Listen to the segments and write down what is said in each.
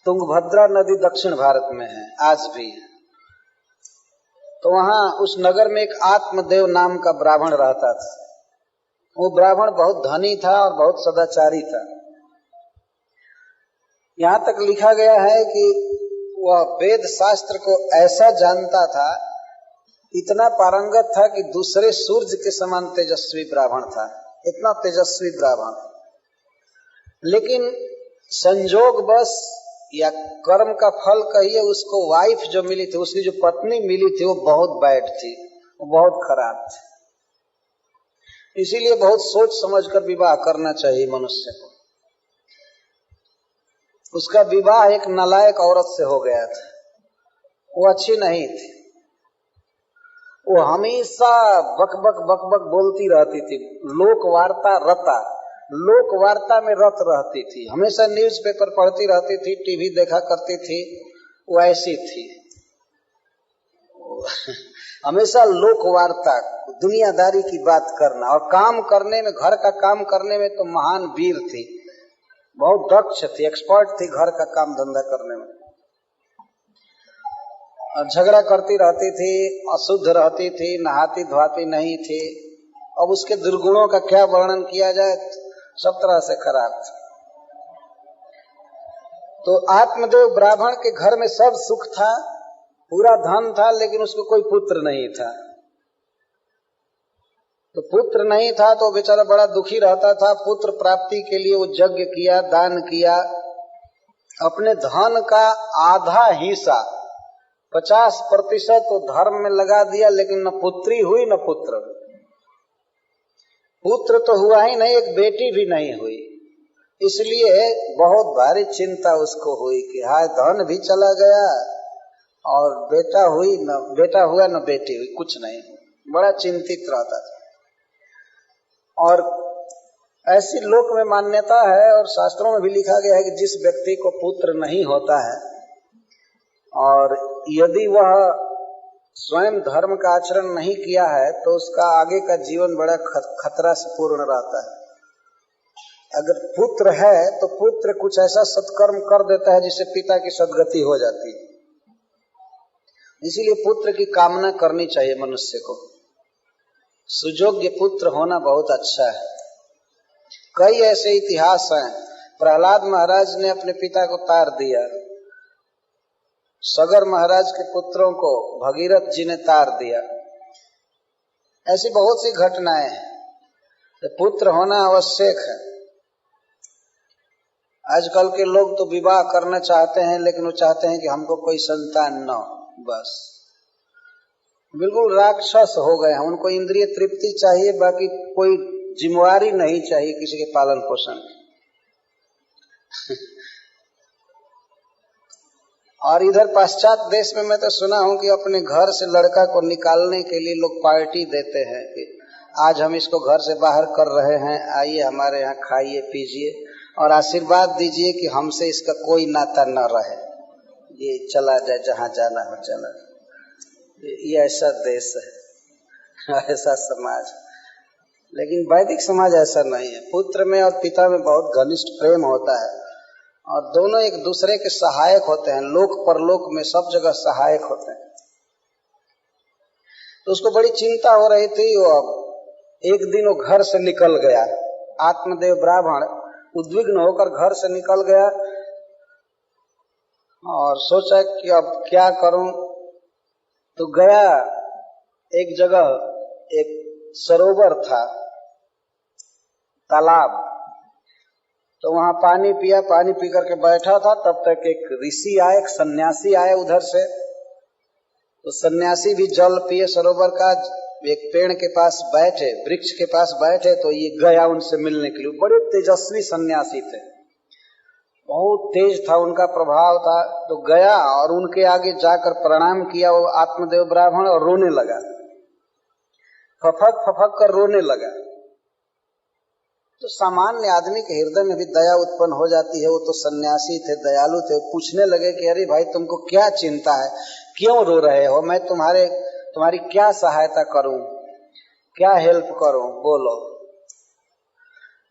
तुंगभद्रा नदी दक्षिण भारत में है, आज भी है। तो वहां उस नगर में एक आत्मदेव नाम का ब्राह्मण रहता था। वो ब्राह्मण बहुत धनी था और बहुत सदाचारी था। यहां तक लिखा गया है कि वह वेद शास्त्र को ऐसा जानता था, इतना पारंगत था कि दूसरे सूर्य के समान तेजस्वी ब्राह्मण था, इतना तेजस्वी ब्राह्मण। लेकिन संजोग बस या कर्म का फल कहिए, उसको वाइफ जो मिली थी, उसकी जो पत्नी मिली थी, वो बहुत बैड थी, वो बहुत खराब थी। इसीलिए बहुत सोच समझकर विवाह करना चाहिए मनुष्य को। उसका विवाह एक नालायक औरत से हो गया था। वो अच्छी नहीं थी, वो हमेशा बक बक बक बक बोलती रहती थी, लोक वार्ता रता, लोक वार्ता में रत रहती थी, हमेशा न्यूज़पेपर पढ़ती रहती थी, टीवी देखा करती थी। वो ऐसी थी हमेशा लोक वार्ता, दुनियादारी की बात करना, और काम करने में, घर का काम करने में तो महान वीर थी, बहुत दक्ष थी, एक्सपर्ट थी घर का काम धंधा करने में। और झगड़ा करती रहती थी, अशुद्ध रहती थी, नहाती धोती नहीं थी। अब उसके दुर्गुणों का क्या वर्णन किया जाए, सब तरह से खराब थी। तो आत्मदेव ब्राह्मण के घर में सब सुख था, पूरा धन था, लेकिन उसको कोई पुत्र नहीं था। तो पुत्र नहीं था तो बेचारा बड़ा दुखी रहता था। पुत्र प्राप्ति के लिए वो यज्ञ किया, दान किया, अपने धन का आधा हिस्सा 50% तो धर्म में लगा दिया, लेकिन न पुत्री हुई न पुत्र। पुत्र तो हुआ ही नहीं, एक बेटी भी नहीं हुई। इसलिए बहुत भारी चिंता उसको हुई कि हाय, धन भी चला गया और बेटा हुआ न बेटी हुई, कुछ नहीं। बड़ा चिंतित रहता था। और ऐसी लोक में मान्यता है और शास्त्रों में भी लिखा गया है कि जिस व्यक्ति को पुत्र नहीं होता है और यदि वह स्वयं धर्म का आचरण नहीं किया है, तो उसका आगे का जीवन बड़ा खतरा से पूर्ण रहता है। अगर पुत्र है तो पुत्र कुछ ऐसा सत्कर्म कर देता है जिससे पिता की सद्गति हो जाती है। इसीलिए पुत्र की कामना करनी चाहिए मनुष्य को। सुयोग्य पुत्र होना बहुत अच्छा है। कई ऐसे इतिहास हैं। प्रहलाद महाराज ने अपने पिता को तार दिया, सगर महाराज के पुत्रों को भगीरथ जी ने तार दिया। ऐसी बहुत सी घटनाएं हैं। पुत्र होना आवश्यक है। आजकल के लोग तो विवाह करना चाहते हैं, लेकिन वो चाहते हैं कि हमको कोई संतान न हो, बस बिल्कुल राक्षस हो गए हैं। उनको इंद्रिय तृप्ति चाहिए, बाकी कोई जिम्मेवारी नहीं चाहिए किसी के पालन पोषण की। और इधर पाश्चात देश में मैं तो सुना हूं कि अपने घर से लड़का को निकालने के लिए लोग पार्टी देते हैं कि आज हम इसको घर से बाहर कर रहे हैं, आइए हमारे यहाँ खाइए पीजिए और आशीर्वाद दीजिए कि हमसे इसका कोई नाता न रहे, ये चला जाए जहां जाना हो चला जाए। ये ऐसा देश है, ऐसा समाज। लेकिन वैदिक समाज ऐसा नहीं है। पुत्र में और पिता में बहुत घनिष्ठ प्रेम होता है और दोनों एक दूसरे के सहायक होते हैं, लोक परलोक में सब जगह सहायक होते हैं। तो उसको बड़ी चिंता हो रही थी। वो एक दिन वो घर से निकल गया, आत्मदेव ब्राह्मण उद्विग्न होकर घर से निकल गया और सोचा कि अब क्या करूं। तो गया एक जगह, एक सरोवर था, तालाब, तो वहां पानी पिया। पानी पी करके बैठा था, तब तक एक ऋषि आए, एक सन्यासी आए उधर से। तो सन्यासी भी जल पिए सरोवर का, एक पेड़ के पास बैठे, वृक्ष के पास बैठे। तो ये गया उनसे मिलने के लिए। बड़े तेजस्वी सन्यासी थे, बहुत तेज था उनका प्रभाव था। तो गया और उनके आगे जाकर प्रणाम किया वो आत्मदेव ब्राह्मण, और रोने लगा, फफक फफक कर रोने लगा। तो सामान्य आदमी के हृदय में भी दया उत्पन्न हो जाती है। वो तो सन्यासी थे, दयालु थे। पूछने लगे कि अरे भाई, तुमको क्या चिंता है, क्यों रो रहे हो, मैं तुम्हारी क्या सहायता करूं, क्या हेल्प करूं, बोलो।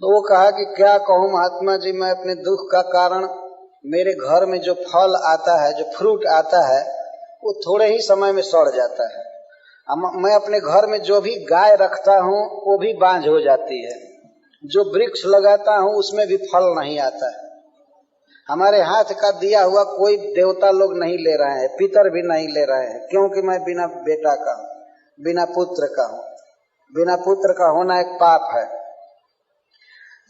तो वो कहा कि क्या कहूं महात्मा जी, मैं अपने दुख का कारण मेरे घर में जो फल आता है, जो फ्रूट आता है, वो थोड़े ही समय में सड़ जाता है। मैं अपने घर में जो भी गाय रखता हूँ वो भी बांझ हो जाती है। जो वृक्ष लगाता हूँ उसमें भी फल नहीं आता है। हमारे हाथ का दिया हुआ कोई देवता लोग नहीं ले रहे हैं, पितर भी नहीं ले रहे हैं, क्योंकि मैं बिना बेटा का हूँ, बिना पुत्र का हूँ। बिना पुत्र का होना एक पाप है।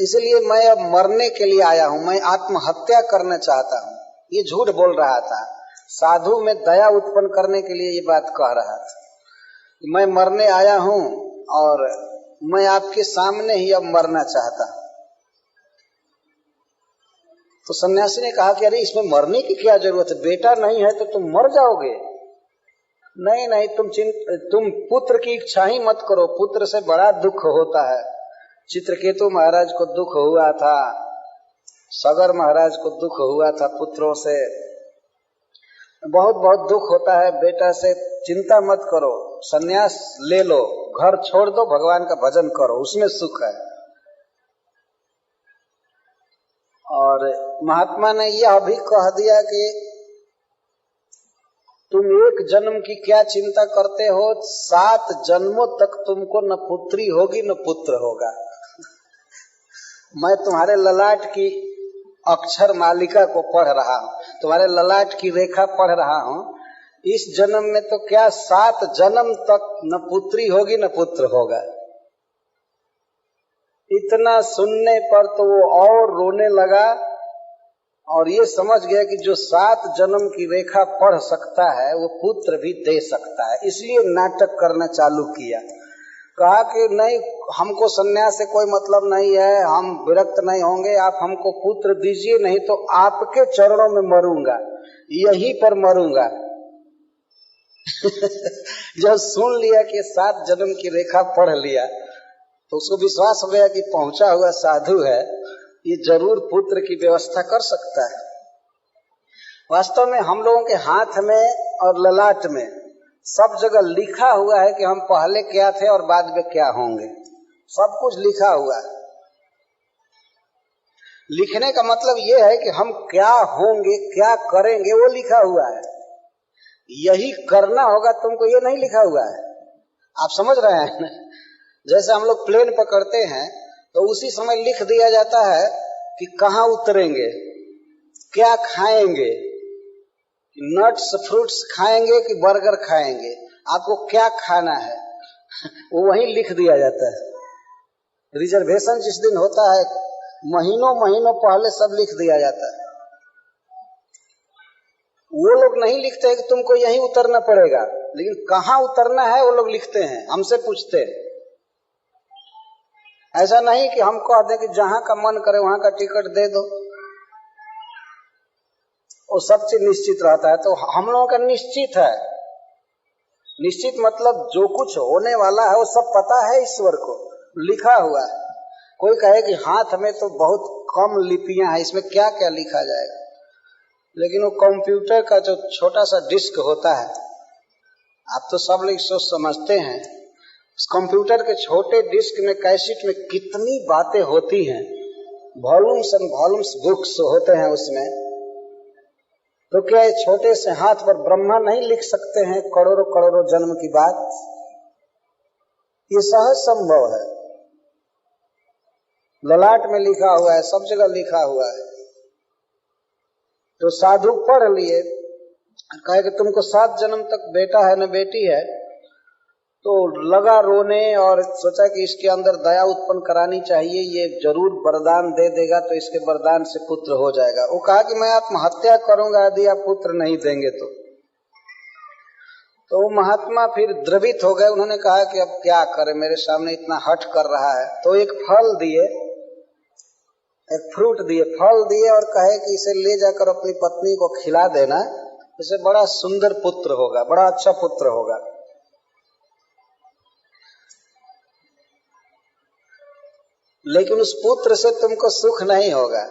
इसलिए मैं अब मरने के लिए आया हूँ, मैं आत्महत्या करना चाहता हूँ। ये झूठ बोल रहा था, साधु में दया उत्पन्न करने के लिए ये बात कह रहा था। मैं मरने आया हूँ और मैं आपके सामने ही अब मरना चाहता हूँ। तो सन्यासी ने कहा कि अरे इसमें मरने की क्या जरूरत है, बेटा नहीं है तो तुम मर जाओगे। नहीं नहीं, तुम पुत्र की इच्छा ही मत करो, पुत्र से बड़ा दुख होता है। चित्रकेतु महाराज को दुख हुआ था, सगर महाराज को दुख हुआ था पुत्रों से, बहुत बहुत दुख होता है बेटा से। चिंता मत करो, सन्यास ले लो, घर छोड़ दो, भगवान का भजन करो, उसमें सुख है। और महात्मा ने यह भी कह दिया कि तुम एक जन्म की क्या चिंता करते हो, 7 जन्मों तक तुमको न पुत्री होगी न पुत्र होगा। मैं तुम्हारे ललाट की अक्षर मालिका को पढ़ रहा हूँ, तुम्हारे ललाट की रेखा पढ़ रहा हूँ। इस जन्म में तो क्या 7 जन्म तक न पुत्री होगी न पुत्र होगा। इतना सुनने पर तो वो और रोने लगा और ये समझ गया कि जो 7 जन्म की रेखा पढ़ सकता है वो पुत्र भी दे सकता है। इसलिए नाटक करना चालू किया। कहा कि नहीं, हमको सन्यास से कोई मतलब नहीं है, हम विरक्त नहीं होंगे, आप हमको पुत्र दीजिए, नहीं तो आपके चरणों में मरूंगा, यहीं पर मरूंगा। जब सुन लिया कि 7 जन्म की रेखा पढ़ लिया तो उसको विश्वास हो गया कि पहुंचा हुआ साधु है, ये जरूर पुत्र की व्यवस्था कर सकता है। वास्तव में हम लोगों के हाथ में और ललाट में सब जगह लिखा हुआ है कि हम पहले क्या थे और बाद में क्या होंगे, सब कुछ लिखा हुआ है। लिखने का मतलब ये है कि हम क्या होंगे, क्या करेंगे, वो लिखा हुआ है। यही करना होगा तुमको, ये नहीं लिखा हुआ है। आप समझ रहे हैं ना? जैसे हम लोग प्लेन पकड़ते हैं तो उसी समय लिख दिया जाता है कि कहाँ उतरेंगे, क्या खाएंगे, नट्स फ्रूट्स खाएंगे कि बर्गर खाएंगे, आपको क्या खाना है, वो वहीं लिख दिया जाता है। रिजर्वेशन जिस दिन होता है महीनों महीनों पहले सब लिख दिया जाता है। वो लोग नहीं लिखते हैं कि तुमको यहीं उतरना पड़ेगा, लेकिन कहाँ उतरना है वो लोग लिखते हैं, हमसे पूछते हैं। ऐसा नहीं कि हम कह दें कि जहां का मन करे वहां का टिकट दे दो, वो सब चीज निश्चित रहता है। तो हम लोगों का निश्चित है। निश्चित मतलब जो कुछ होने वाला है वो सब पता है, ईश्वर को लिखा हुआ है। कोई कहे कि हाथ में तो बहुत कम लिपियां हैं, इसमें क्या क्या लिखा जाएगा, लेकिन वो कंप्यूटर का जो छोटा सा डिस्क होता है, आप तो सब लोग सोच समझते हैं, उस कंप्यूटर के छोटे डिस्क में, कैसेट में कितनी बातें होती हैं, वॉल्यूम्स एंड वॉल्यूम्स बुक्स होते हैं उसमें। तो क्या ये छोटे से हाथ पर ब्रह्मा नहीं लिख सकते हैं करोड़ों करोड़ों जन्म की बात? ये सहज संभव है। ललाट में लिखा हुआ है, सब जगह लिखा हुआ है। तो साधु पढ़ लिए, कहे कि तुमको 7 जन्म तक बेटा है न बेटी है, तो लगा रोने और सोचा कि इसके अंदर दया उत्पन्न करानी चाहिए, ये जरूर वरदान दे देगा तो इसके वरदान से पुत्र हो जाएगा। वो कहा कि मैं आत्महत्या करूंगा यदि आप पुत्र नहीं देंगे तो महात्मा फिर द्रवित हो गए। उन्होंने कहा कि अब क्या करें, मेरे सामने इतना हठ कर रहा है। तो एक फल दिए, एक फ्रूट दिए, फल दिए और कहे कि इसे ले जाकर अपनी पत्नी को खिला देना, इसे बड़ा सुंदर पुत्र होगा, बड़ा अच्छा पुत्र होगा। लेकिन उस पुत्र से तुमको सुख नहीं होगा।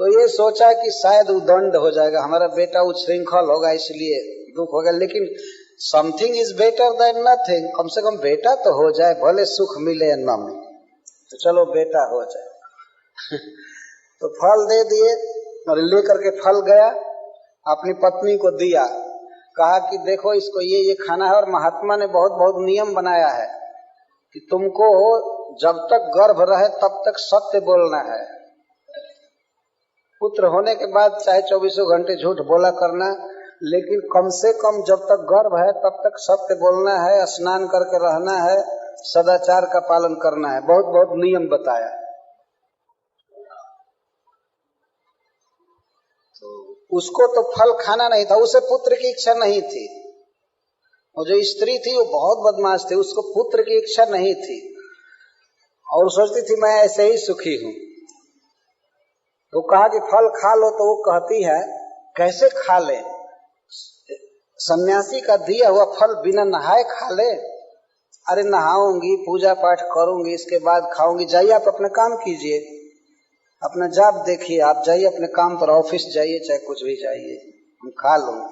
तो ये सोचा कि शायद उदंड हो जाएगा, हमारा बेटा उच्छृंखल होगा इसलिए दुख होगा। लेकिन something is better than nothing, कम से कम बेटा तो हो जाए, भले सुख मिले या न मिले, तो चलो बेटा हो जाए। तो फल दे दिए और लेकर के फल गया, अपनी पत्नी को दिया, कहा कि देखो इसको ये खाना है। और महात्मा ने बहुत बहुत नियम बनाया है कि तुमको जब तक गर्भ रहे तब तक सत्य बोलना है। पुत्र होने के बाद चाहे 24 घंटे झूठ बोला करना, लेकिन कम से कम जब तक गर्भ है तब तक सत्य बोलना है, स्नान करके रहना है, सदाचार का पालन करना है। बहुत बहुत नियम बताया। तो उसको तो फल खाना नहीं था, उसे पुत्र की इच्छा नहीं थी। और जो स्त्री थी वो बहुत बदमाश थी, उसको पुत्र की इच्छा नहीं थी और सोचती थी मैं ऐसे ही सुखी हूं। तो कहा कि फल खा लो, तो वो कहती है कैसे खा ले, सन्यासी का दिया हुआ फल बिना नहाए खा ले? अरे नहाऊंगी, पूजा पाठ करूंगी, इसके बाद खाऊंगी। जाइए आप अपना काम कीजिए, अपना जाप देखिए, आप जाइए अपने काम पर, ऑफिस जाइए, चाहे कुछ भी जाइए, हम खा लूंगा।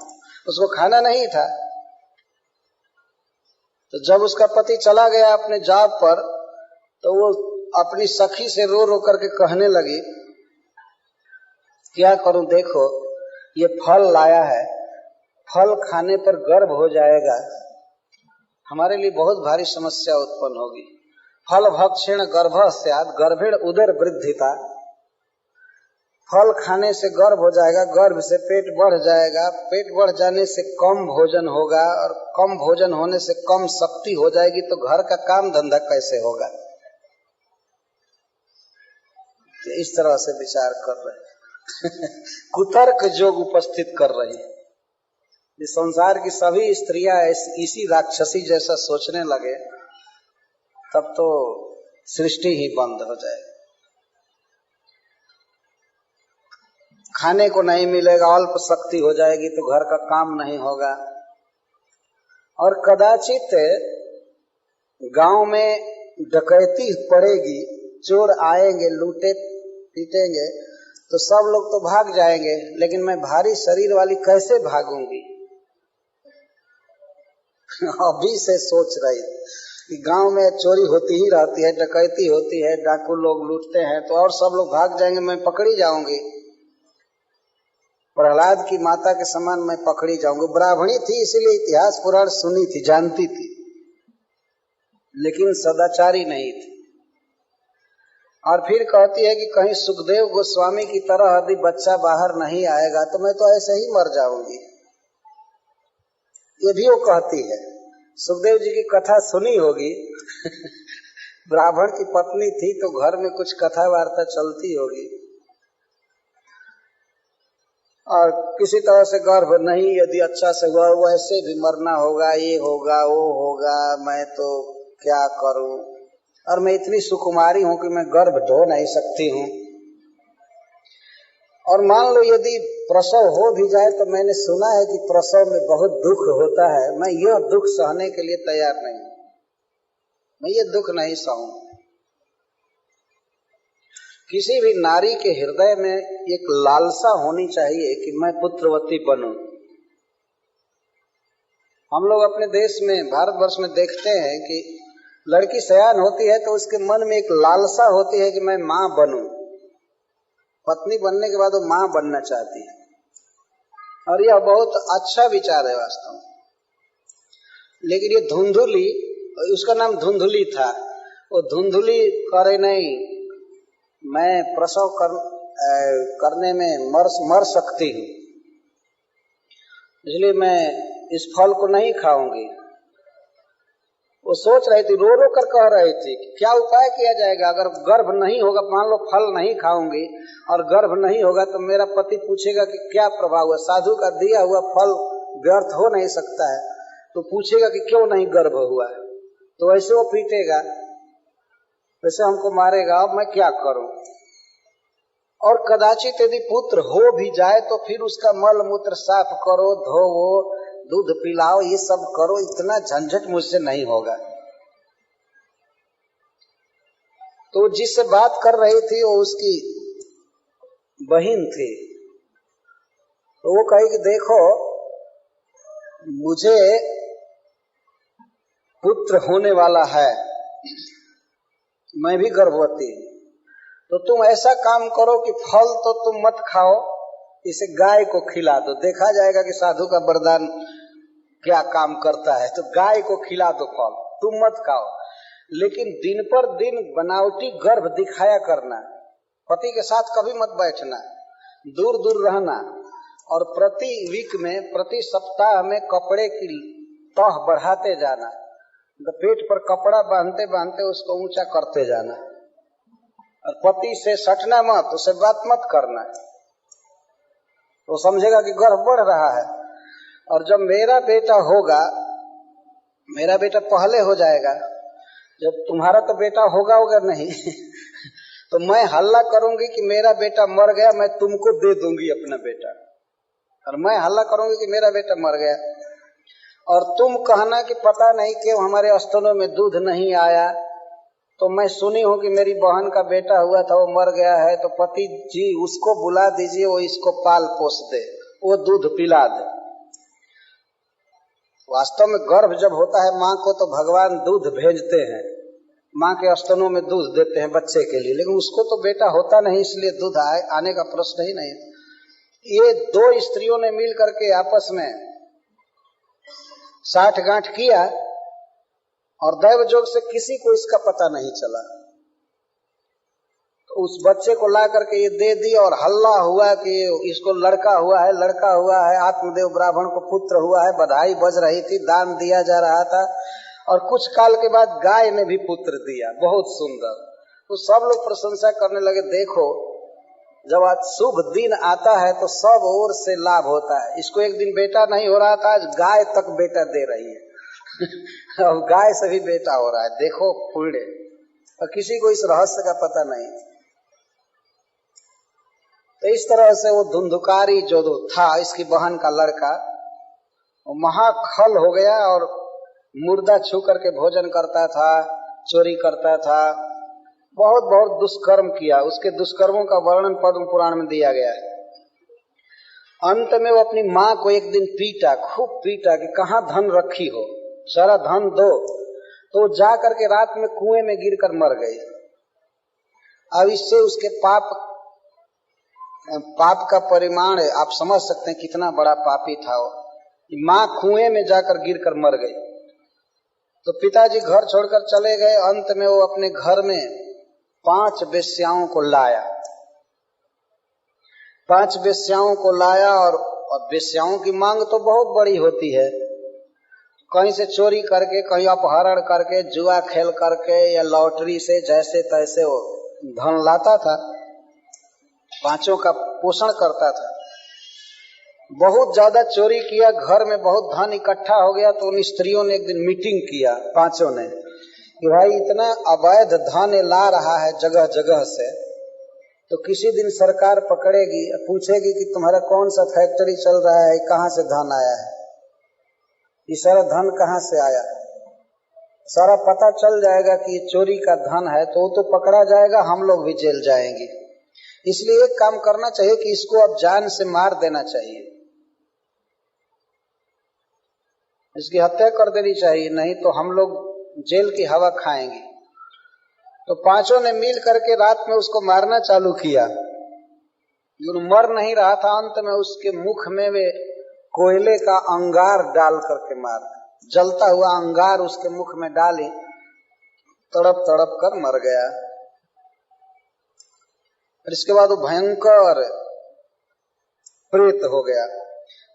उसको खाना नहीं था। तो जब उसका पति चला गया अपने जॉब पर, तो वो अपनी सखी से रो रो करके कहने लगी क्या करूं, देखो ये फल लाया है, फल खाने पर गर्भ हो जाएगा, हमारे लिए बहुत भारी समस्या उत्पन्न होगी। फल भक्षेण गर्भः स्यात् गर्भेण उदर वृद्धिता। फल खाने से गर्भ हो जाएगा, गर्भ से पेट बढ़ जाएगा, पेट बढ़ जाने से कम भोजन होगा, और कम भोजन होने से कम शक्ति हो जाएगी, तो घर का काम धंधा कैसे होगा? इस तरह से विचार कर रहे कुतर्क जोग उपस्थित कर रही है। इस संसार की सभी स्त्रियां इसी राक्षसी जैसा सोचने लगे तब तो सृष्टि ही बंद हो जाएगी। खाने को नहीं मिलेगा, अल्प शक्ति हो जाएगी, तो घर का काम नहीं होगा। और कदाचित गांव में डकैती पड़ेगी, चोर आएंगे, लूटे पीटेंगे, तो सब लोग तो भाग जाएंगे, लेकिन मैं भारी शरीर वाली कैसे भागूंगी? अभी से सोच रही कि गांव में चोरी होती ही रहती है, डकैती होती है, डाकू लोग लूटते हैं, तो और सब लोग भाग जाएंगे, मैं पकड़ी जाऊंगी। प्रहलाद की माता के समान मैं पकड़ी जाऊंगी। ब्राह्मणी थी, इसीलिए इतिहास पुराण सुनी थी, जानती थी, लेकिन सदाचारी नहीं थी। और फिर कहती है कि कहीं सुखदेव गोस्वामी की तरह यदि बच्चा बाहर नहीं आएगा तो मैं तो ऐसे ही मर जाऊंगी। ये भी वो कहती है। सुखदेव जी की कथा सुनी होगी ब्राह्मण की पत्नी थी तो घर में कुछ कथा वार्ता चलती होगी, और किसी तरह से गर्भ नहीं यदि अच्छा से हुआ, वैसे भी मरना होगा, ये होगा वो होगा, मैं तो क्या करूं, और मैं इतनी सुकुमारी हूं कि मैं गर्भ ढो नहीं सकती हूं। और मान लो यदि प्रसव हो भी जाए तो मैंने सुना है कि प्रसव में बहुत दुख होता है, मैं यह दुख सहने के लिए तैयार नहीं, मैं ये दुख नहीं सहूं। किसी भी नारी के हृदय में एक लालसा होनी चाहिए कि मैं पुत्रवती बनूं। हम लोग अपने देश में, भारतवर्ष में देखते हैं कि लड़की सयान होती है तो उसके मन में एक लालसा होती है कि मैं मां बनूं। पत्नी बनने के बाद वो मां बनना चाहती है, और यह बहुत अच्छा विचार है वास्तव में। लेकिन ये धुंधुली, उसका नाम धुंधुली था, वो धुंधुली करे नहीं, मैं प्रसव करने में मर सकती हूँ, इसलिए मैं इस फल को नहीं खाऊंगी। वो सोच रही थी, रो रो कर कह रही थी कि क्या उपाय किया जाएगा अगर गर्भ नहीं होगा। मान लो फल नहीं खाऊंगी और गर्भ नहीं होगा तो मेरा पति पूछेगा कि क्या प्रभाव हुआ, साधु का दिया हुआ फल व्यर्थ हो नहीं सकता है, तो पूछेगा कि क्यों नहीं गर्भ हुआ, तो वैसे वो पीटेगा, वैसे हमको मारेगा, अब मैं क्या करूं। और कदाचित यदि पुत्र हो भी जाए तो फिर उसका मल मूत्र साफ करो, धोवो, दूध पिलाओ, ये सब करो, इतना झंझट मुझसे नहीं होगा। तो जिससे बात कर रही थी वो उसकी बहन थी, तो वो कही कि देखो मुझे पुत्र होने वाला है, मैं भी गर्भवती हूं, तो तुम ऐसा काम करो कि फल तो तुम मत खाओ, इसे गाय को खिला दो, देखा जाएगा कि साधु का वरदान क्या काम करता है। तो गाय को खिला दो फल, तुम मत खाओ, लेकिन दिन पर दिन बनावटी गर्भ दिखाया करना, पति के साथ कभी मत बैठना, दूर दूर रहना, और प्रति वीक में, प्रति सप्ताह में कपड़े की तह बढ़ाते जाना, तो पेट पर कपड़ा बांधते बांधते उसको ऊंचा करते जाना, और पति से सटना मत, उससे बात मत करना, तो समझेगा कि गर्भ बढ़ रहा है। और जब मेरा बेटा होगा, मेरा बेटा पहले हो जाएगा, जब तुम्हारा तो बेटा होगा नहीं तो मैं हल्ला करूंगी कि मेरा बेटा मर गया, मैं तुमको दे दूंगी अपना बेटा, और मैं हल्ला करूंगी कि मेरा बेटा मर गया, और तुम कहना कि पता नहीं क्यों हमारे स्तनों में दूध नहीं आया, तो मैं सुनी हूं कि मेरी बहन का बेटा हुआ था, वो मर गया है, तो पति जी उसको बुला दीजिए, वो इसको पाल पोस दे, वो दूध पिला दे। वास्तव में गर्भ जब होता है माँ को, तो भगवान दूध भेजते हैं, माँ के स्तनों में दूध देते हैं बच्चे के लिए, लेकिन उसको तो बेटा होता नहीं, इसलिए दूध आने का प्रश्न ही नहीं। ये दो स्त्रियों ने मिल करके आपस में साठगांठ किया, और दैव जोग से किसी को इसका पता नहीं चला, तो उस बच्चे को ला करके ये दे दी, और हल्ला हुआ कि इसको लड़का हुआ है, लड़का हुआ है, आत्मदेव ब्राह्मण को पुत्र हुआ है, बधाई बज रही थी, दान दिया जा रहा था, और कुछ काल के बाद गाय ने भी पुत्र दिया, बहुत सुंदर। तो सब लोग प्रशंसा करने लगे, देखो जब आज शुभ दिन आता है तो सब ओर से लाभ होता है। इसको एक दिन बेटा नहीं हो रहा था, आज गाय तक बेटा दे रही है अब गाय से भी बेटा हो रहा है, देखो पुण्य। और किसी को इस रहस्य का पता नहीं। तो इस तरह से वो धुंधुकारी जो था, इसकी बहन का लड़का, वो महाखल हो गया और मुर्दा छू करके भोजन करता था, चोरी करता था, बहुत बहुत दुष्कर्म किया। उसके दुष्कर्मों का वर्णन पद्म पुराण में दिया गया है। अंत में वो अपनी माँ को एक दिन पीटा, खूब पीटा कि कहाँ धन रखी हो, सारा धन दो। तो जा करके रात में कुएं में गिरकर मर गई। अब इससे उसके पाप का परिमाण आप समझ सकते हैं कितना बड़ा पापी था वो। माँ कुएं में जाकर गिरकर मर गई। तो पिताजी घर छोड़कर चले गए। अंत में वो अपने घर में 5 वेश्याओं को लाया। 5 वेश्याओं को लाया, और वेश्याओं की मांग तो बहुत बड़ी होती है। कहीं से चोरी करके, कहीं अपहरण करके, जुआ खेल करके या लॉटरी से जैसे तैसे वो धन लाता था, 5 का पोषण करता था। बहुत ज्यादा चोरी किया, घर में बहुत धन इकट्ठा हो गया। तो उन स्त्रियों ने एक दिन मीटिंग किया, 5 ने, कि भाई इतना अवैध धन ला रहा है जगह जगह से, तो किसी दिन सरकार पकड़ेगी, पूछेगी कि तुम्हारा कौन सा फैक्ट्री चल रहा है, कहाँ से धन आया है, ये सारा धन कहाँ से आया। सारा पता चल जाएगा कि ये चोरी का धन है, तो वो तो पकड़ा जाएगा, हम लोग भी जेल जाएंगे। इसलिए एक काम करना चाहिए कि इसको अब जान से मार देना चाहिए, इसकी हत्या कर देनी चाहिए, नहीं तो हम लोग जेल की हवा खाएंगे। तो 5 ने मिल करके रात में उसको मारना चालू किया। मर नहीं रहा था। अंत में उसके मुख में वे कोयले का अंगार डाल करके मार, जलता हुआ अंगार उसके मुख में डाली, तड़प तड़प कर मर गया। और इसके बाद वो भयंकर प्रेत हो गया।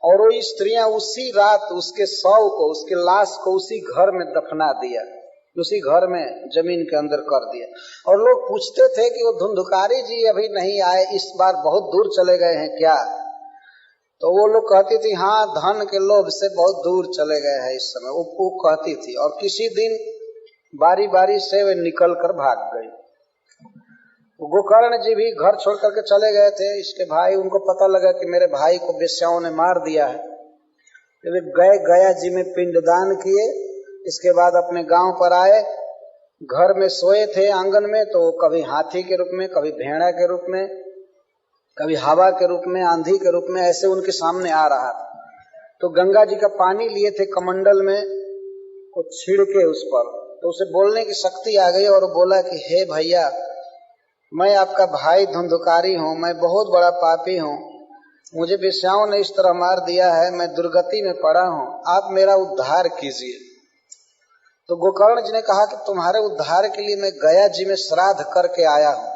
और वो स्त्रियां उसी रात उसके शव को, उसके लाश को उसी घर में दफना दिया, उसी घर में जमीन के अंदर कर दिया। और लोग पूछते थे कि वो धुंधुकारी जी अभी नहीं आए, इस बार बहुत दूर चले गए हैं क्या? तो वो लोग कहती थी हाँ, धन के लोभ से बहुत दूर चले गए हैं इस समय, वो कहती थी। और किसी दिन बारी बारी से वे निकल कर भाग गई। गोकर्ण जी भी घर छोड़ करके चले गए थे। इसके भाई, उनको पता लगा कि मेरे भाई को वेश्याओं ने मार दिया है, तो वे गए गया जी में पिंडदान किए। इसके बाद अपने गांव पर आए, घर में सोए थे आंगन में, तो कभी हाथी के रूप में, कभी भेड़ा के रूप में, कभी हवा के रूप में, आंधी के रूप में, ऐसे उनके सामने आ रहा था। तो गंगा जी का पानी लिए थे कमंडल में, को छिड़के उस पर, तो उसे बोलने की शक्ति आ गई और बोला कि हे भैया, मैं आपका भाई धुंधकारी हूँ, मैं बहुत बड़ा पापी हूँ, मुझे वेश्याओं ने इस तरह मार दिया है, मैं दुर्गति में पड़ा हूँ, आप मेरा उद्धार कीजिए। तो गोकर्ण जी ने कहा कि तुम्हारे उद्धार के लिए मैं गया जी में श्राद्ध करके आया हूँ,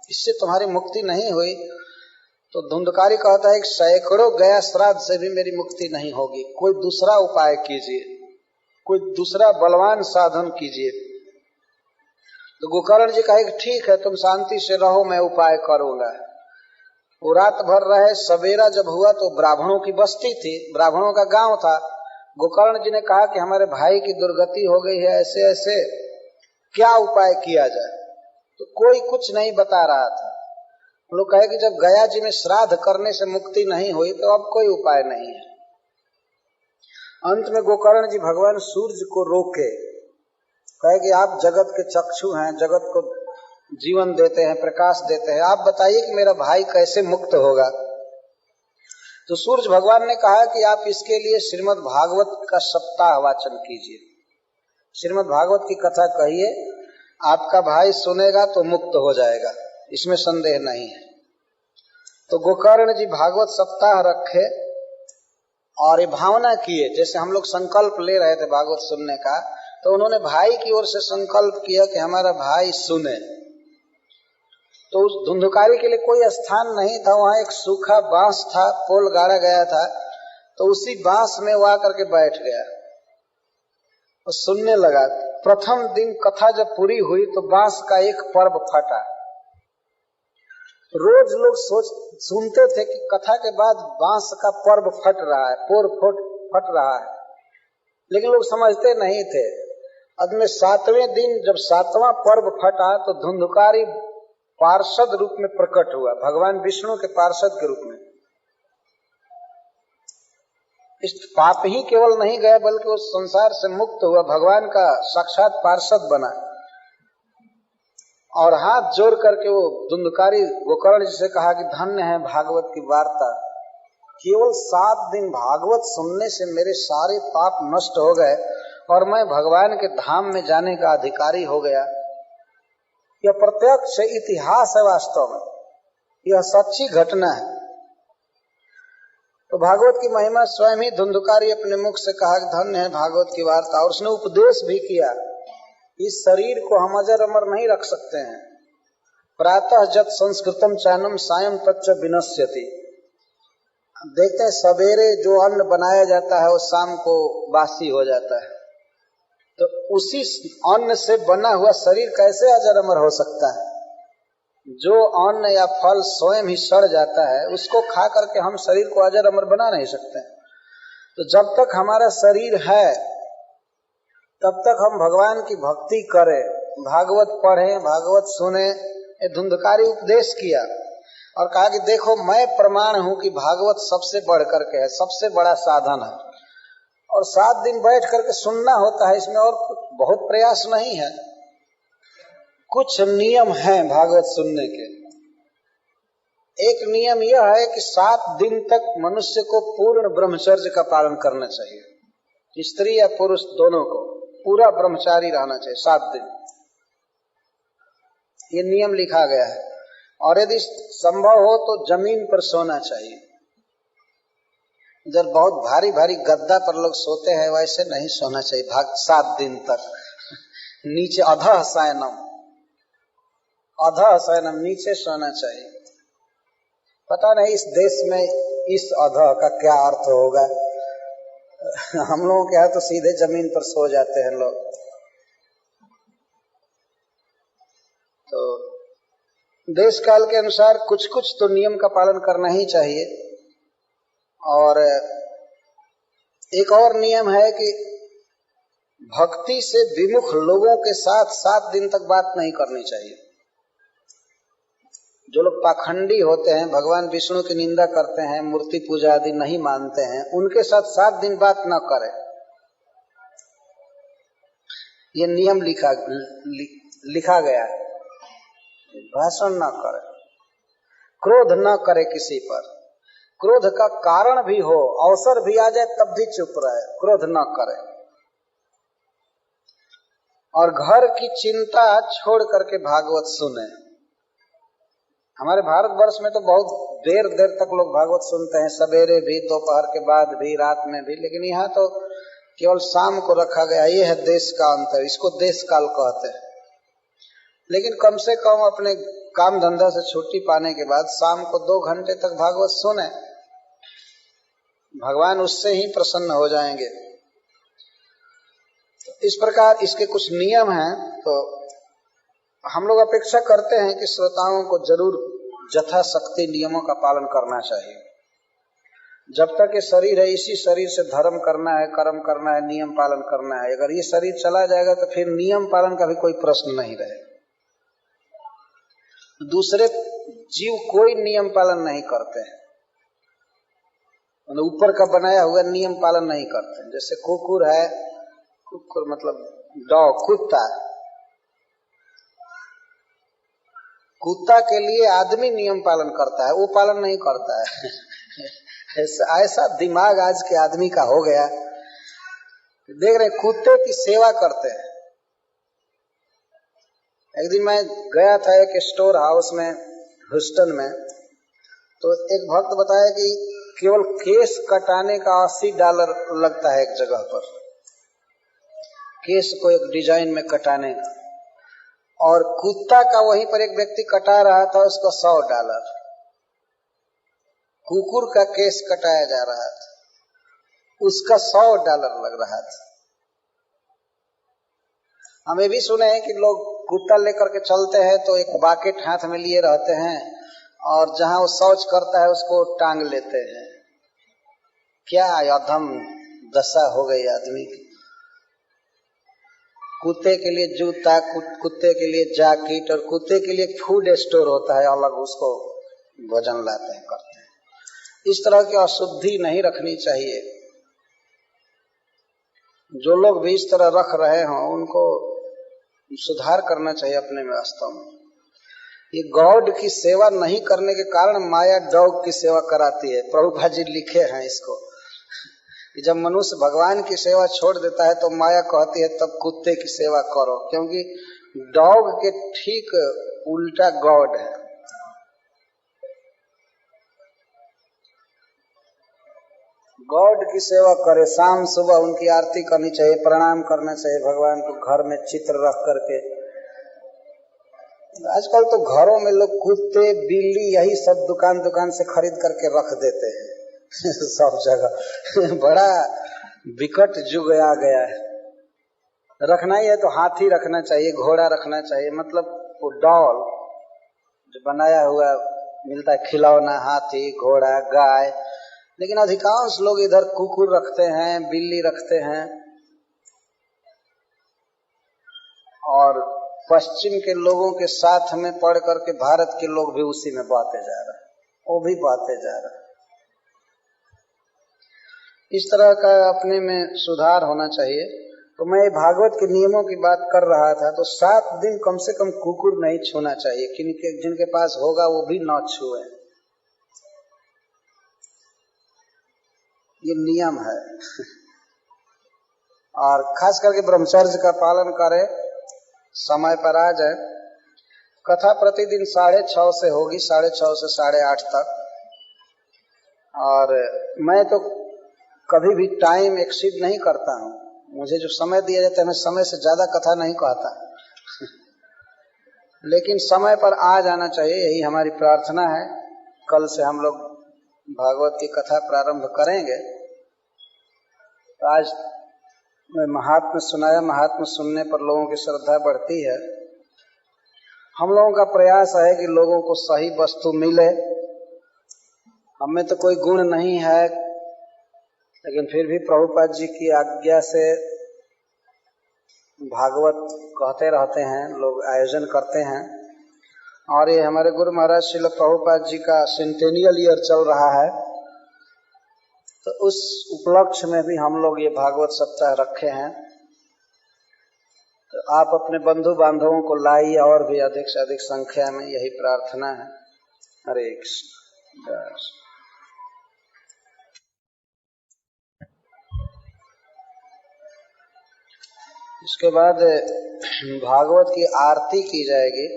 इससे तुम्हारी मुक्ति नहीं हुई। तो धुंधकारी कहता है कि सैकड़ों गया श्राद्ध से भी मेरी मुक्ति नहीं होगी, कोई दूसरा उपाय कीजिए, कोई दूसरा बलवान साधन कीजिए। तो गोकर्ण जी कहे कि ठीक है, तुम शांति से रहो, मैं उपाय करूंगा। वो रात भर रहे। सवेरा जब हुआ तो ब्राह्मणों की बस्ती थी, ब्राह्मणों का गांव था। गोकर्ण जी ने कहा कि हमारे भाई की दुर्गति हो गई है, ऐसे ऐसे क्या उपाय किया जाए। तो कोई कुछ नहीं बता रहा था। लोग कहे कि जब गया जी में श्राद्ध करने से मुक्ति नहीं हुई तो अब कोई उपाय नहीं है। अंत में गोकर्ण जी भगवान सूर्य को रोके, कहे कि आप जगत के चक्षु हैं, जगत को जीवन देते हैं, प्रकाश देते हैं, आप बताइए कि मेरा भाई कैसे मुक्त होगा। तो सूर्य भगवान ने कहा कि आप इसके लिए श्रीमद् भागवत का सप्ताह वाचन कीजिए, श्रीमद् भागवत की कथा कहिए, आपका भाई सुनेगा तो मुक्त हो जाएगा, इसमें संदेह नहीं है। तो गोकर्ण जी भागवत सप्ताह रखे और ये भावना किए, जैसे हम लोग संकल्प ले रहे थे भागवत सुनने का, तो उन्होंने भाई की ओर से संकल्प किया कि हमारा भाई सुने। तो उस धुंधकारी के लिए कोई स्थान नहीं था, वहां एक सूखा बांस था, पोल गाड़ा गया था, तो उसी बांस में वो आकर के बैठ गया और सुनने लगा। प्रथम दिन कथा जब पूरी हुई तो बांस का एक पर्व फटा। रोज लोग सुनते थे कि कथा के बाद बांस का पर्व फट रहा है, पोर फट रहा है, लेकिन लोग समझते नहीं थे। अब में 7वें दिन जब 7वां पर्व फटा तो धुंधकारी पार्षद रूप में प्रकट हुआ, भगवान विष्णु के पार्षद के रूप में। इस पाप ही केवल नहीं गया बल्कि उस संसार से मुक्त हुआ, भगवान का साक्षात पार्षद बना। और हाथ जोड़ करके वो धुंधकारी गोकर्ण जी से कहा कि धन्य है भागवत की वार्ता, केवल 7 दिन भागवत सुनने से मेरे सारे पाप नष्ट हो गए और मैं भगवान के धाम में जाने का अधिकारी हो गया। यह प्रत्यक्ष इतिहास है, वास्तव में यह सच्ची घटना है। तो भागवत की महिमा स्वयं ही धुंधकारी अपने मुख से कहा कि धन्य है भागवत की वार्ता। और उसने उपदेश भी किया, इस शरीर को हम अजर अमर नहीं रख सकते हैं। प्रातः जत संस्कृतम चानम सायं तच्च विनश्यति। देखते हैं सवेरे जो अन्न बनाया जाता है वो शाम को बासी हो जाता है, तो उसी अन्न से बना हुआ शरीर कैसे अजर अमर हो सकता है। जो अन्न या फल स्वयं ही सड़ जाता है उसको खा करके हम शरीर को अजर अमर बना नहीं सकते। तो जब तक हमारा शरीर है तब तक हम भगवान की भक्ति करें, भागवत पढ़ें, भागवत सुने। ये धुंधकारी उपदेश किया और कहा कि देखो मैं प्रमाण हूं कि भागवत सबसे बढ़ करके है, सबसे बड़ा साधन है। और 7 दिन बैठ करके सुनना होता है, इसमें और बहुत प्रयास नहीं है। कुछ नियम हैं भागवत सुनने के। एक नियम यह है कि 7 दिन तक मनुष्य को पूर्ण ब्रह्मचर्य का पालन करना चाहिए, स्त्री या पुरुष दोनों को पूरा ब्रह्मचारी रहना चाहिए 7 दिन। ये नियम लिखा गया है। और यदि संभव हो तो जमीन पर सोना चाहिए। जब बहुत भारी भारी गद्दा पर लोग सोते हैं वैसे नहीं सोना चाहिए 7 दिन तक। नीचे अधः शयनम नीचे सोना चाहिए। पता नहीं इस देश में इस अधः का क्या अर्थ होगा। हम लोगों के यहाँ तो सीधे जमीन पर सो जाते हैं लोग। तो देश काल के अनुसार कुछ कुछ तो नियम का पालन करना ही चाहिए। और एक और नियम है कि भक्ति से विमुख लोगों के साथ 7 दिन तक बात नहीं करनी चाहिए। जो लोग पाखंडी होते हैं, भगवान विष्णु की निंदा करते हैं, मूर्ति पूजा आदि नहीं मानते हैं, उनके साथ 7 दिन बात न करें। ये नियम लिखा गया है। भाषण न करे, क्रोध न करे किसी पर। क्रोध का कारण भी हो, अवसर भी आ जाए तब भी चुप रहे, क्रोध न करे। और घर की चिंता छोड़ करके भागवत सुने। हमारे भारतवर्ष में तो बहुत देर देर तक लोग भागवत सुनते हैं, सवेरे भी, दोपहर के बाद भी, रात में भी, लेकिन यहाँ तो केवल शाम को रखा गया। ये है देश का अंतर, इसको देश काल कहते हैं। लेकिन कम से कम अपने काम धंधा से छुट्टी पाने के बाद शाम को 2 घंटे तक भागवत सुने, भगवान उससे ही प्रसन्न हो जाएंगे। इस प्रकार इसके कुछ नियम हैं, तो हम लोग अपेक्षा करते हैं कि श्रोताओं को जरूर यथाशक्ति नियमों का पालन करना चाहिए। जब तक ये शरीर है, इसी शरीर से धर्म करना है, कर्म करना है, नियम पालन करना है। अगर ये शरीर चला जाएगा तो फिर नियम पालन का भी कोई प्रश्न नहीं रहेगा। दूसरे जीव कोई नियम पालन नहीं करते हैं, मतलब ऊपर का बनाया हुआ नियम पालन नहीं करते। जैसे कुकुर है, कुकुर मतलब डॉग, कुत्ता के लिए आदमी नियम पालन करता है, वो पालन नहीं करता है। ऐसा दिमाग आज के आदमी का हो गया। देख रहे कुत्ते की सेवा करते हैं। एक दिन मैं गया था एक स्टोर हाउस में ह्यूस्टन में, तो एक भक्त बताया कि केवल केस कटाने का $80 लगता है एक जगह पर, केस को एक डिजाइन में कटाने का। और कुत्ता का वहीं पर एक व्यक्ति कटा रहा था, उसका $100। कुकुर का केस कटाया जा रहा था, उसका $100 लग रहा था। हमें भी सुने हैं कि लोग कुत्ता लेकर के चलते हैं तो एक बाकेट हाथ में लिए रहते हैं, और जहां वो शौच करता है उसको टांग लेते हैं। क्या अधम दशा हो गई आदमी की। कुत्ते के लिए जूता, कुत्ते के लिए जैकेट, और कुत्ते के लिए फूड स्टोर होता है अलग, उसको भोजन लाते हैं, करते हैं। इस तरह की अशुद्धि नहीं रखनी चाहिए। जो लोग भी इस तरह रख रहे हों उनको सुधार करना चाहिए अपने वास्तव में। ये गॉड की सेवा नहीं करने के कारण माया डॉग की सेवा कराती है। प्रभुपाद जी लिखे हैं इसको कि जब मनुष्य भगवान की सेवा छोड़ देता है तो माया कहती है तब कुत्ते की सेवा करो, क्योंकि डॉग के ठीक उल्टा गॉड है। गॉड की सेवा करे, शाम सुबह उनकी आरती करनी चाहिए, प्रणाम करना चाहिए भगवान को, घर में चित्र रख करके। आजकल तो घरों में लोग कुत्ते बिल्ली यही सब दुकान से खरीद करके रख देते हैं सब जगह। बड़ा विकट युग आ गया है। रखना ही है तो हाथी रखना चाहिए, घोड़ा रखना चाहिए, मतलब वो डॉल जो बनाया हुआ मिलता है, खिलौना, हाथी, घोड़ा, गाय। लेकिन अधिकांश लोग इधर कुकुर रखते हैं, बिल्ली रखते हैं, और पश्चिम के लोगों के साथ में पढ़ करके भारत के लोग भी उसी में बहते जा रहे हैं, वो भी बहते जा रहे हैं। इस तरह का अपने में सुधार होना चाहिए। तो मैं भागवत के नियमों की बात कर रहा था, तो 7 दिन कम से कम कुकुर नहीं छूना चाहिए, जिनके पास होगा वो भी न छुए, ये नियम है। और खास करके ब्रह्मचर्य का पालन करें, समय पर आ जाए। कथा प्रतिदिन 6:30 से होगी, 6:30 से 8:30 तक। और मैं तो कभी भी टाइम एक्सीड नहीं करता हूँ, मुझे जो समय दिया जाता है मैं समय से ज्यादा कथा नहीं कहता लेकिन समय पर आ जाना चाहिए, यही हमारी प्रार्थना है। कल से हम लोग भागवत की कथा प्रारंभ करेंगे। तो आज मैं महात्म्य सुनाया, महात्म्य सुनने पर लोगों की श्रद्धा बढ़ती है। हम लोगों का प्रयास है कि लोगों को सही वस्तु मिले। हमें तो कोई गुण नहीं है, लेकिन फिर भी प्रभुपाद जी की आज्ञा से भागवत कहते रहते हैं, लोग आयोजन करते हैं। और ये हमारे गुरु महाराज श्रील प्रभुपाद जी का सेंटेनियल ईयर चल रहा है, तो उस उपलक्ष्य में भी हम लोग ये भागवत सप्ताह रखे हैं। तो आप अपने बंधु बांधवों को लाइए, और भी अधिक से अधिक संख्या में, यही प्रार्थना है। हरे कृष्ण। इसके बाद भागवत की आरती की जाएगी।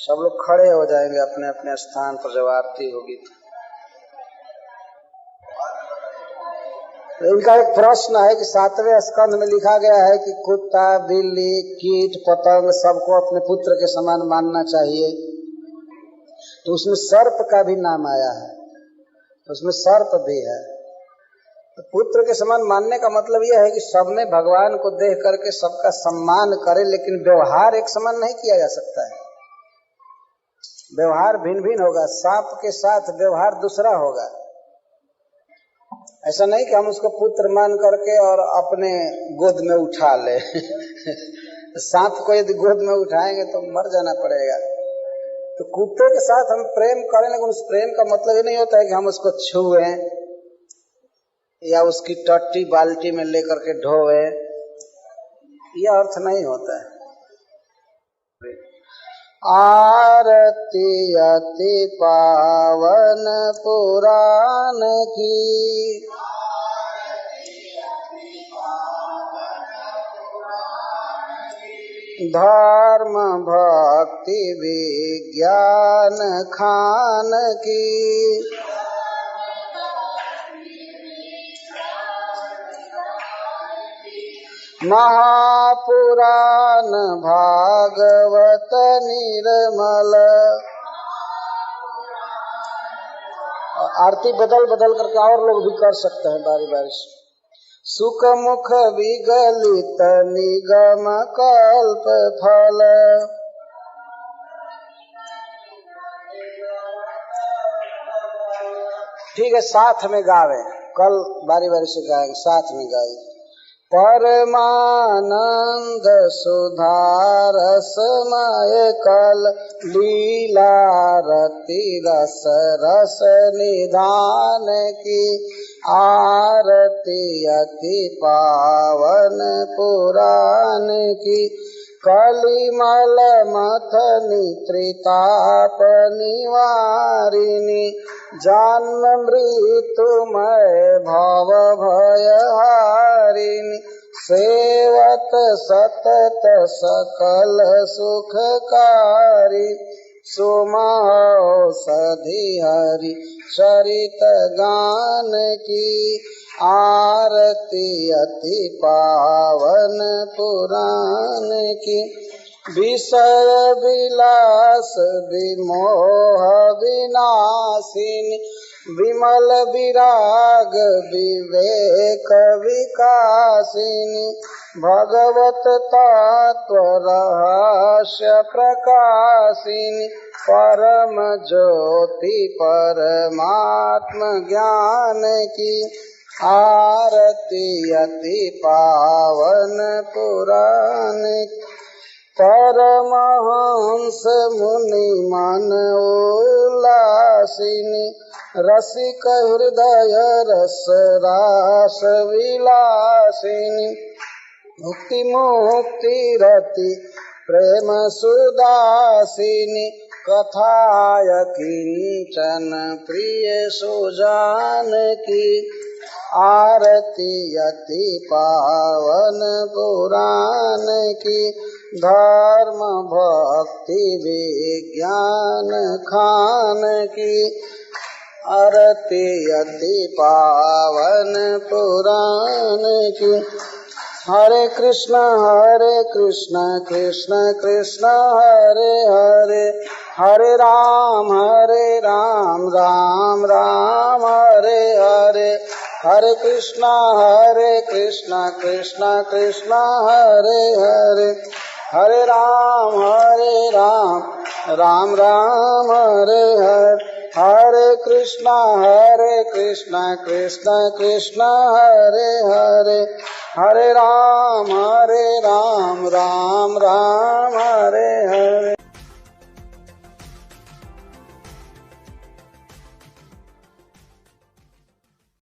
सब लोग खड़े हो जाएंगे अपने अपने स्थान पर जब आरती होगी तो। इनका एक प्रश्न है कि 7वें स्कंद में लिखा गया है कि कुत्ता, बिल्ली, कीट, पतंग सबको अपने पुत्र के समान मानना चाहिए, तो उसमें सर्प का भी नाम आया है, उसमें सर्प भी है। तो पुत्र के समान मानने का मतलब यह है कि सबने भगवान को देख करके सबका सम्मान करे, लेकिन व्यवहार एक समान नहीं किया जा सकता है। व्यवहार भिन्न भिन्न होगा, सांप के साथ व्यवहार दूसरा होगा। ऐसा नहीं कि हम उसको पुत्र मान करके और अपने गोद में उठा ले सांप को यदि गोद में उठाएंगे तो मर जाना पड़ेगा। तो कुत्ते के साथ हम प्रेम करें, लेकिन उस प्रेम का मतलब ये नहीं होता है कि हम उसको छुएं या उसकी टट्टी बाल्टी में लेकर के ढोए, यह अर्थ नहीं होता है। आरती अति पावन पुराण की, धर्म भक्ति विज्ञान खान की, महापुराण भागवत निर्मल। आरती बदल बदल करके और लोग भी कर सकते हैं बारी बारी से। सुख मुख विगलित निगम कल्प फल, ठीक है, साथ में गावे, कल बारी बारी से गाएंगे, साथ में गाएंगे। परमानंद सुधारसमय कल लीला रति रस रस निधान की, आरती अति पावन पुराण की, कलिमल मथनी त्रिताप निवारिणी, जन्म मृत्युमय भव भयहारिणी, सेवत सतत सकल सुखकारी, सुमहोषधि हरि चरित गान की, आरती अति पावन पुराण की, विषय विलास विमोह विनाशिनी, विमल विराग विवेक विकासिनी, भगवत तत्व रहस्य प्रकाशिनी, परम ज्योति परमात्म ज्ञान की, आरती अति पावन पुराण की, परमहंस मुनि मन उल्लासिनी, रसिक हृदय रस रास विलासिनी, मुक्ति मुक्ति रति प्रेम सुदासिनी, कथाय किंचन प्रिय सुजान की, आरती अति पावन पुराण की, धर्म भक्ति विज्ञान खान की, आरती अति पावन पुराण की। हरे कृष्ण कृष्ण कृष्ण हरे हरे, हरे राम राम राम हरे हरे, हरे कृष्ण कृष्ण कृष्ण हरे हरे, हरे राम राम राम हरे हरे, हरे कृष्ण कृष्ण कृष्ण हरे हरे, हरे राम राम राम